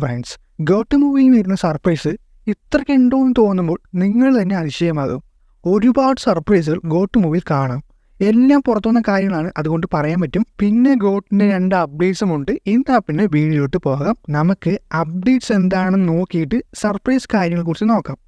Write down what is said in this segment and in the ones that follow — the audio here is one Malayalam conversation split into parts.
ഫ്രണ്ട്സ്, ഗോട്ട് മൂവിയിൽ വരുന്ന സർപ്രൈസ് ഇത്രയ്ക്കുണ്ടോ എന്ന് തോന്നുമ്പോൾ നിങ്ങൾ തന്നെ അതിശയമാകും. ഒരുപാട് സർപ്രൈസുകൾ ഗോട്ട് മൂവിയിൽ കാണാം. എല്ലാം പുറത്തുവന്ന കാര്യങ്ങളാണ്, അതുകൊണ്ട് പറയാൻ പറ്റും. പിന്നെ ഗോട്ടിൻ്റെ 2 അപ്ഡേറ്റ്സും ഉണ്ട്. ഇന്നാ പിന്നെ വീഡിയോയിലോട്ട് പോകാം. നമുക്ക് അപ്ഡേറ്റ്സ് എന്താണെന്ന് നോക്കിയിട്ട് സർപ്രൈസ് കാര്യങ്ങളെക്കുറിച്ച് നോക്കാം.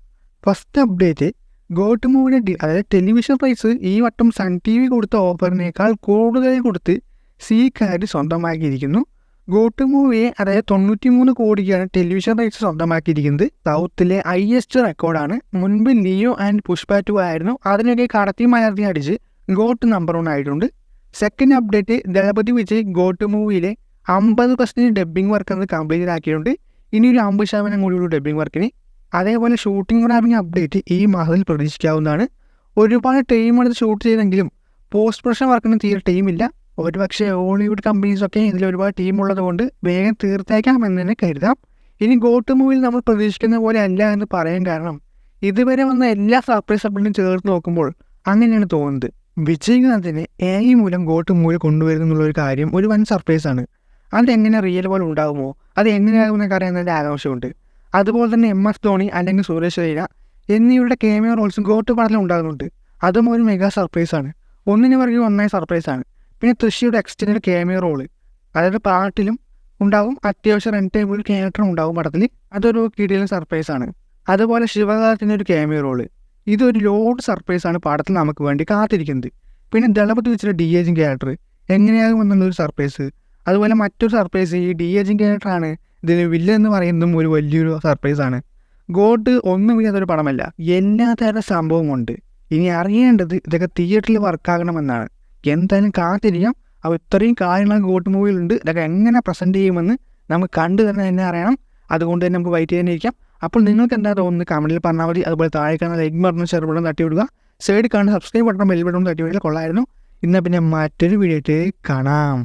ഫസ്റ്റ് അപ്ഡേറ്റ്, ഗോട്ട് മൂവിയുടെ അതായത് ടെലിവിഷൻ റൈറ്റ്സ് ഈ വട്ടം സൺ TV കൊടുത്ത ഓഫറിനേക്കാൾ കൂടുതൽ കൊടുത്ത് സീക്കാര് സ്വന്തമാക്കിയിരിക്കുന്നു. ഗോട്ട് മൂവിയെ അതായത് 93 കോടിക്കാണ് ടെലിവിഷൻ റൈറ്റ്സ് സ്വന്തമാക്കിയിരിക്കുന്നത്. സൗത്തിലെ ഹൈയസ്റ്റ് റെക്കോർഡാണ്. മുൻപ് ലിയോ ആൻഡ് പുഷ്പ 2 ആയിരുന്നു. അതിനൊക്കെ കടത്തി മലർത്തി അടിച്ച് ഗോട്ട് നമ്പർ 1 ആയിട്ടുണ്ട്. Second update, Thalapathy Vijay got മൂവിയിലെ 50% ഡബ്ബിംഗ് വർക്ക് എന്ന് കംപ്ലീറ്റ് ആക്കിയിട്ടുണ്ട്. ഇനി ഒരു 50% കൂടി ഡബ്ബിംഗ് വർക്കിന്. അതേപോലെ ഷൂട്ടിംഗ് റാപ്പിംഗ് അപ്ഡേറ്റ് ഈ മാസത്തിൽ പ്രതീക്ഷിക്കാവുന്നതാണ്. ഒരുപാട് ടൈം എടുത്ത് ഷൂട്ട് ചെയ്തെങ്കിലും പോസ്റ്റ് പ്രൊഡക്ഷൻ വർക്കിന് തീരെ ടൈമില്ല. ഒരുപക്ഷെ ഹോളിവുഡ് കമ്പനീസൊക്കെ ഇതിൽ ഒരുപാട് ടീമുള്ളത് കൊണ്ട് വേഗം തീർത്തേക്കാമെന്ന് തന്നെ കരുതാം. ഇനി ഗോട്ട് മൂവിയിൽ നമ്മൾ പ്രതീക്ഷിക്കുന്ന പോലെ അല്ല എന്ന് പറയാൻ കാരണം, ഇതുവരെ വന്ന എല്ലാ സർപ്രൈസ് അപ്ഡേറ്റും ചേർത്ത് നോക്കുമ്പോൾ അങ്ങനെയാണ് തോന്നുന്നത്. വിജയകാന്തിനെ AI മൂലം ഗോട്ട് മൂവിൽ കൊണ്ടുവരുന്നുള്ളൊരു കാര്യം ഒരു വൻ സർപ്രൈസാണ്. അതെങ്ങനെ റിയൽ പോലെ ഉണ്ടാകുമോ, അത് എങ്ങനെയാകുമെന്നൊക്കെ അറിയാൻ ആകാംക്ഷയുണ്ട്. അതുപോലെ തന്നെ MS ധോണി അല്ലെങ്കിൽ സുരേഷ് റെയ്ന എന്നിവരുടെ ക്യാമിയോ റോൾസും ഗോട്ട് പടത്തിൽ ഉണ്ടാകുന്നുണ്ട്. അതും ഒരു മെഗാ സർപ്രൈസാണ്. ഒന്നിനു പുറകെ ഒന്നായ സർപ്രൈസാണ്. പിന്നെ തൃശ്ശിയുടെ എക്സ്റ്റൻഡ് ക്യാമിയോ റോള്, അതായത് പാട്ടിലും ഉണ്ടാവും, അത്യാവശ്യം റൺ ടൈം ഒരു ക്യാരക്ടറും ഉണ്ടാവും പടത്തിൽ. അതൊരു കിടിലൻ സർപ്രൈസാണ്. അതുപോലെ ശിവകാലത്തിൻ്റെ ഒരു ക്യാമിയോ റോള്, ഇതൊരു ലോഡ് സർപ്രൈസാണ് പടത്തിൽ നമുക്ക് വേണ്ടി കാത്തിരിക്കുന്നത്. പിന്നെ ദളപതി വെച്ചിട്ട് DH ക്യാരക്ടർ എങ്ങനെയാകും എന്നുള്ളൊരു സർപ്രൈസ്. അതുപോലെ മറ്റൊരു സർപ്രൈസ്, ഈ DH ക്യാരക്ടറാണ് ഇതിന് വില്ലൻ എന്ന് പറയുന്നതും ഒരു വലിയൊരു സർപ്രൈസാണ്. ഗോട്ട് ഒന്നുമില്ലാത്തൊരു പടമല്ല, എല്ലാ തരം സംഭവമുണ്ട്. ഇനി അറിയേണ്ടത് ഇതൊക്കെ തിയേറ്ററിൽ വർക്കാകണമെന്നാണ്. എന്തായാലും കാത്തിരിക്കാം. അപ്പോൾ ഇത്രയും കാര്യങ്ങൾ ഗോട്ട് മൂവിയിലുണ്ട്. ഇതൊക്കെ എങ്ങനെ പ്രസൻറ്റ് ചെയ്യുമെന്ന് നമുക്ക് കണ്ടു തന്നെ അറിയണം. അതുകൊണ്ട് തന്നെ നമുക്ക് വെയിറ്റ് ചെയ്യാനിരിക്കാം. അപ്പോൾ നിങ്ങൾക്ക് എന്താ തോന്നുന്നത് കമൻറ്റിൽ പറഞ്ഞാൽ മതി. അതുപോലെ താഴെ കാണുന്ന ലൈക്ക് ബട്ടൺ, ഷെയർ ബട്ടൺ തട്ടി വിടുക. സൈഡിൽ കാണുന്ന സബ്സ്ക്രൈബ് ബട്ടൺ, ബെൽ ബട്ടൺ തട്ടി വിടുക. കൊള്ളായിരുന്നു. ഇന്ന് പിന്നെ മറ്റൊരു വീഡിയോ ആയിട്ട് കാണാം.